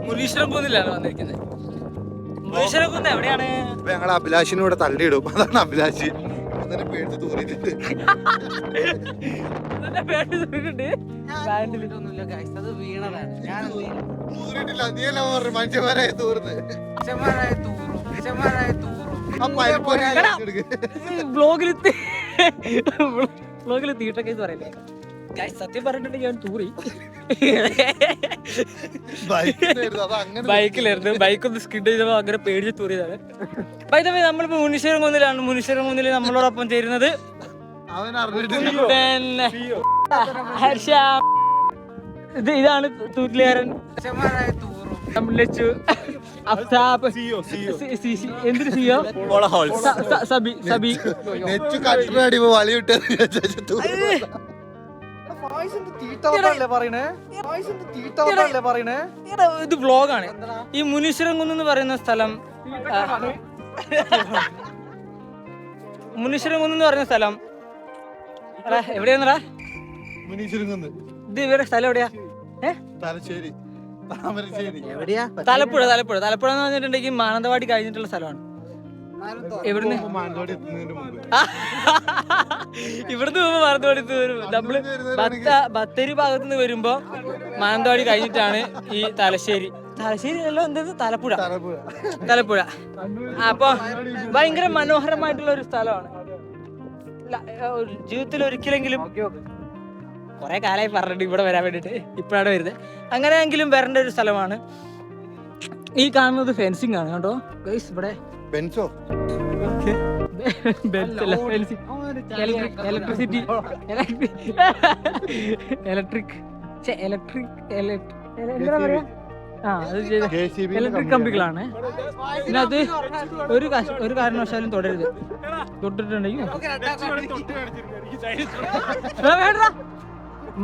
മുനീശ്വരൻകുന്നിലാണ് വന്നിരിക്കുന്നത്. മുനീശ്വരൻകുന്ന് എവിടെയാണ്? ഞങ്ങൾ അഭിലാഷിനും ഇവിടെ തള്ളിയിടും. അതാണ് അഭിലാഷ് പേടിച്ച് തൂറിയിട്ടുണ്ട്. മനുഷ്യന്മാരായ തൂർന്ന് ബ്ലോഗിൽ തീട്ടൊക്കെ പറയല്ലേ. സത്യം പറഞ്ഞിട്ടുണ്ടെങ്കിൽ ഞാൻ തൂറി ബൈക്കിലായിരുന്നു. ബൈക്കൊന്ന് സ്കിഡ് ചെയ്തപ്പോ അങ്ങനെ പേടിച്ച് തൂറിയതാണ്. ബൈദവേ നമ്മളിപ്പോ മുനീശ്വരൻകുന്നിലാണ്. മുനീശ്വരൻകുന്നിൽ നമ്മളോടൊപ്പം ചേരുന്നത് ഇതാണ് തൂറ്റിലേരൻ, എന്തിനു സിയോ സബി സബി വളിവിട്ട് ഇത് വ്ലോഗാണ്. ഈ മുനീശ്വരൻകുന്ന് എന്ന് പറയുന്ന സ്ഥലം, മുനീശ്വരൻകുന്ന് എന്ന് പറയുന്ന സ്ഥലം എവിടെയാന്നടാ? മുനീശ്വരൻകുന്ന്. ഇത് ഇവരുടെ സ്ഥലം എവിടെയാ? തലശ്ശേരി, തലപ്പുഴ. തലപ്പുഴ തലപ്പുഴ എന്ന് പറഞ്ഞിട്ടുണ്ടെങ്കിൽ മാനന്തവാടി കഴിഞ്ഞിട്ടുള്ള സ്ഥലമാണ്. ഇവിടുന്ന് ഇവിടുന്ന് പോകുമ്പോ മാനന്തവാടി വരും. നമ്മള് ബത്തേരി ഭാഗത്തു നിന്ന് വരുമ്പോ മാനന്തവാടി കഴിഞ്ഞിട്ടാണ് ഈ തലശ്ശേരി. തലശ്ശേരി അല്ലോ, എന്തത്? തലപ്പുഴ. തലപ്പുഴ. അപ്പൊ ഭയങ്കര മനോഹരമായിട്ടുള്ള ഒരു സ്ഥലമാണ്. ജീവിതത്തിൽ ഒരിക്കലെങ്കിലും, കുറെ കാലമായി പറഞ്ഞിട്ട് ഇവിടെ വരാൻ വേണ്ടിട്ട്, ഇപ്പോഴാണ് വരുന്നത്. അങ്ങനെയെങ്കിലും വരേണ്ട ഒരു സ്ഥലമാണ്. ഈ കാണുന്നത് ഫെൻസിങ് ആണ് കേട്ടോ ഗൈസ്. ഇവിടെ ഇലക്ട്രിസിറ്റി ഇലക്ട്രിക് ഇലക്ട്രിക് കമ്പികളാണ്. ഇതിനകത്ത് ഒരു കാരണവശാലും തൊടരുത്. തൊട്ടിട്ടുണ്ടെങ്കിൽ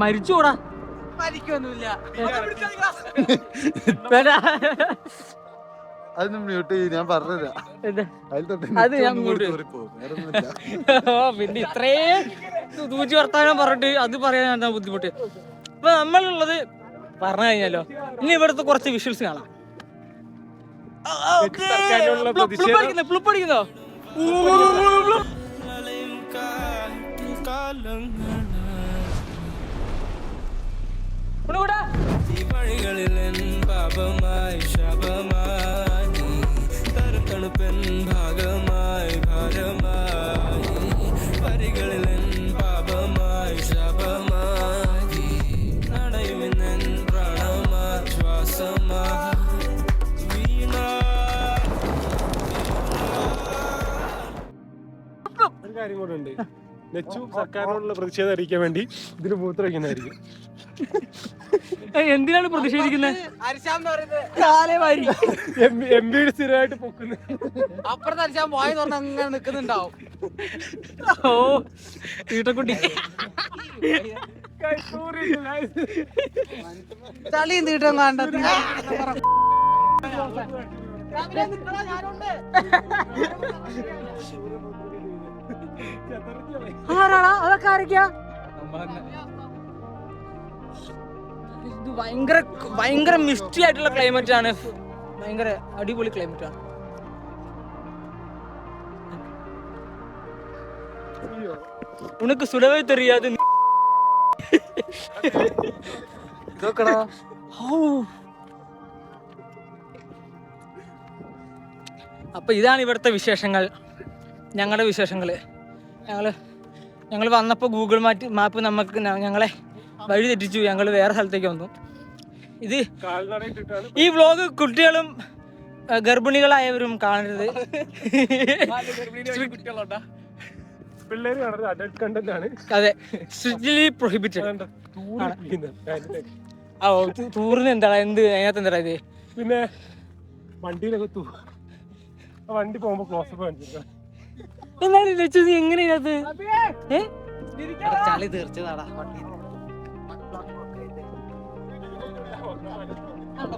മരിച്ചുകൂടാ. ഞാൻ പറഞ്ഞില്ല. പിന്നെ ഇത്രയും തൂച്ചി വർത്താനം പറഞ്ഞിട്ട് അത് പറയാൻ എന്താ ബുദ്ധിമുട്ട്? ഇപ്പൊ നമ്മളുള്ളത് പറഞ്ഞു കഴിഞ്ഞാലോ. ഇനി ഇവിടുത്തെ കുറച്ച് വിഷ്വൽസ് കാണാം. പഠിക്കുന്നോ? കാര്യം കൂടെ ഉണ്ട്. നെച്ചു സർക്കാരിനോടുള്ള പ്രതിഷേധം അറിയിക്കാൻ വേണ്ടി ഇതിന് മൂത്രമൊഴിക്കുന്നതായിരിക്കും. എന്തിനാണ് പ്രതിഷേധിക്കുന്നത്? എം പി സ്ഥിരമായിട്ട് പൊക്കുന്നത്. അപ്പുറത്ത് അരിച്ചാൻ പോയി തുറന്ന് അങ്ങനെ നിക്കുന്നുണ്ടാവും. ഓ തീട്ടക്കുട്ടി തളിയും തീട്ടം കണ്ടെത്തി. ആരാടാ അതൊക്കെ? ആരൊക്കെയാ? ഇത് ഭയങ്കര മിസ്റ്റി ആയിട്ടുള്ള ക്ലൈമറ്റ് ആണ്. ഭയങ്കര അടിപൊളി ക്ലൈമറ്റ് ആണ്. ഉനക്ക് സുടവേ തെറിയാതെ അപ്പൊ ഇതാണ് ഇവിടുത്തെ വിശേഷങ്ങൾ, ഞങ്ങളുടെ വിശേഷങ്ങള്. ഞങ്ങൾ വന്നപ്പോൾ ഗൂഗിൾ മാപ്പ് നമുക്ക് ഞങ്ങളെ വഴി തെറ്റിച്ചു. ഞങ്ങൾ വേറെ സ്ഥലത്തേക്ക് വന്നു. ഇത് ഈ വ്ലോഗ് കുട്ടികളും ഗർഭിണികളായവരും കാണരുത്. അതെ, സ്ട്രിക്ട്ലി പ്രൊഹിബിറ്റഡ്. ഓ തൂറിന് എന്താടാ? അതിനകത്ത് എന്താ ഇത്? പിന്നെ വണ്ടിയിലൊക്കെ വണ്ടി പോകുമ്പോ ക്ലോസപ്പ് കാണിച്ചില്ല. എന്നാലും ലച്ചു നീ എങ്ങനെ ഇതിനകത്ത് ചളി തീർച്ചതാടാ.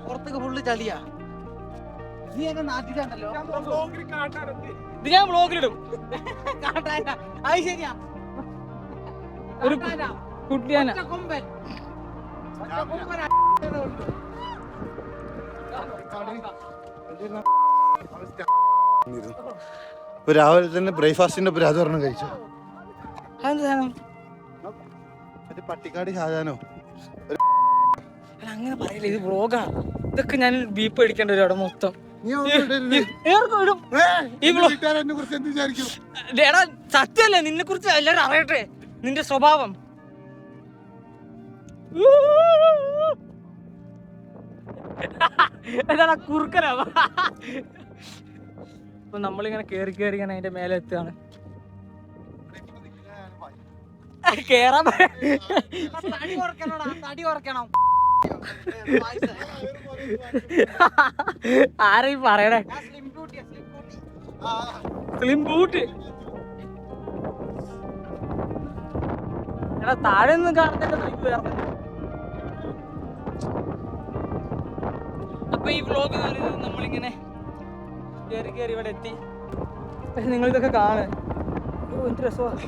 പുറത്തൊക്കെ ഫുള്ള് ചളിയാ. നീ എന്നെ നാട്ടിലാണല്ലോ. ഇത് ഞാൻ വ്ലോഗിലിടും. അത് ശരിയാ. ഒരു കുട്ടിയാന ഇപ്പൊ രാവിലെ തന്നെ ബ്രേക്ക്ഫാസ്റ്റിന്റെ ഒപ്പം അത് ഒരെണ്ണം കഴിച്ചു. മറ്റേ പട്ടിക്കാട് ഷാജാനോ അങ്ങനെ പറയില്ല, ഇത് വ്ളോഗാണ്. ഇതൊക്കെ ഞാൻ ബീപ്പ് അടിക്കേണ്ട ഒരു അവിടെ മൊത്തം. എടാ സത്യമല്ലേ, നിന്നെ കുറിച്ച് എല്ലാരും അറിയട്ടെ, നിന്റെ സ്വഭാവം. എന്താണ് കുറുക്കനാ? അപ്പൊ നമ്മളിങ്ങനെ കേറി ഇങ്ങനെ അതിന്റെ മേലെ എത്തുകയാണ്. കേറാൻ ആരെയും പറയണേ. സ്ലിം ബൂട്ട് എടാ, താഴെ ഒന്നും കാണുന്നില്ല. അപ്പൊ ഈ വ്ലോഗ് എന്ന് പറയുന്നത് നമ്മളിങ്ങനെ കേറി ഇവിടെ എത്തി. പക്ഷെ നിങ്ങൾ ഇതൊക്കെ കാണാൻ എന്ത് രസമാണ്.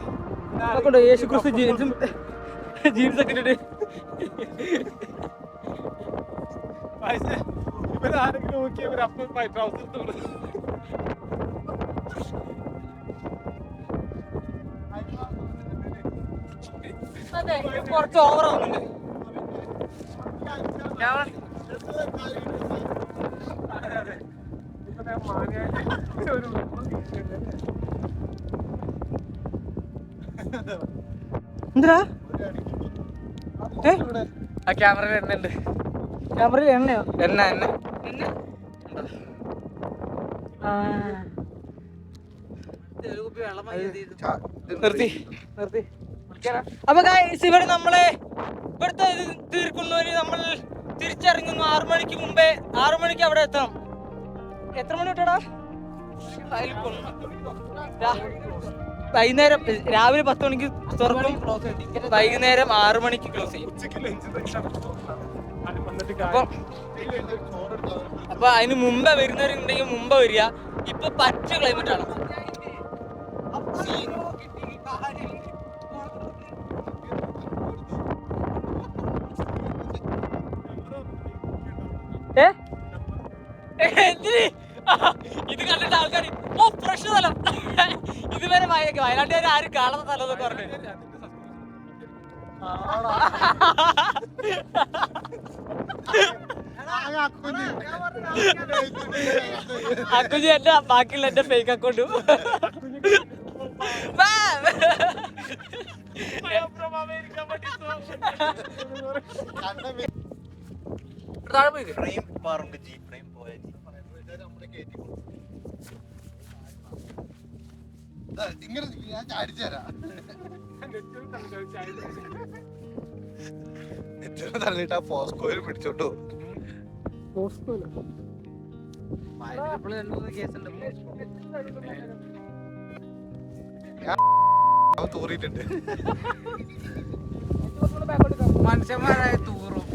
യേശു ക്രിസ്തു ജീൻസും ജീൻസൊക്കെ ഇട്ടിട്ട് ഇവരാരെങ്കിലും നോക്കിയവർ അപ്പം ട്രൗസർ അതെ, കുറച്ച് ഓവറാവുന്നുണ്ട്. എന്താ ആ ക്യാമറയിൽ എണ്ണ ഉണ്ട്. ക്യാമറയിൽ എണ്ണയോ? എണ്ണ നിർത്തി. അപ്പൊ ഗൈസ്, ഇവിടെ നമ്മളെ ഇവിടുത്തെ ഇത് തീർക്കുന്നവര് നമ്മൾ തിരിച്ചിറങ്ങുന്നു 6 മണിക്ക് മുമ്പേ. 6 മണിക്ക് അവിടെ എത്തണം. എത്ര മണി തൊട്ടാ? വൈകുന്നേരം. രാവിലെ 10 മണിക്ക് തുറക്കും, വൈകുന്നേരം 6 മണിക്ക് ക്ലോസ് ചെയ്യും. അപ്പൊ അതിന് മുമ്പേ വരുന്നവരുണ്ടെങ്കിൽ മുമ്പ് വരിക. ഇപ്പൊ പറ്റ ക്ലൈമറ്റ് ആണ്. ഇത് കണ്ടിട്ട് ആൾക്കാർ ഓ ഫ്രഷ് സ്ഥലം, ഇതുവരെ വയനാട്ടുകാർ ആരും കാണുന്ന സ്ഥലം എന്നൊക്കെ പറഞ്ഞു. അക്കുജി എന്റെ ബാക്കിയുള്ള എന്റെ ഫേക്ക് അക്കൗണ്ട് ഇങ്ങനെ ഞാൻ ചാടിച്ചു തരാം. തള്ളിട്ട് ആ പോസ്കോയിൽ പിടിച്ചോട്ടോ. തൂറിയിട്ടുണ്ട്. മനുഷ്യന്മാരായ തൂറും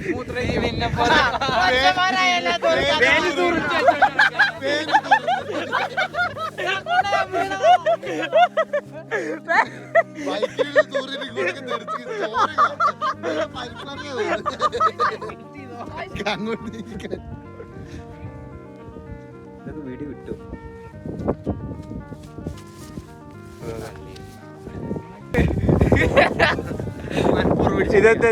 വീഡിയോ വിട്ടു. ഇതെന്താ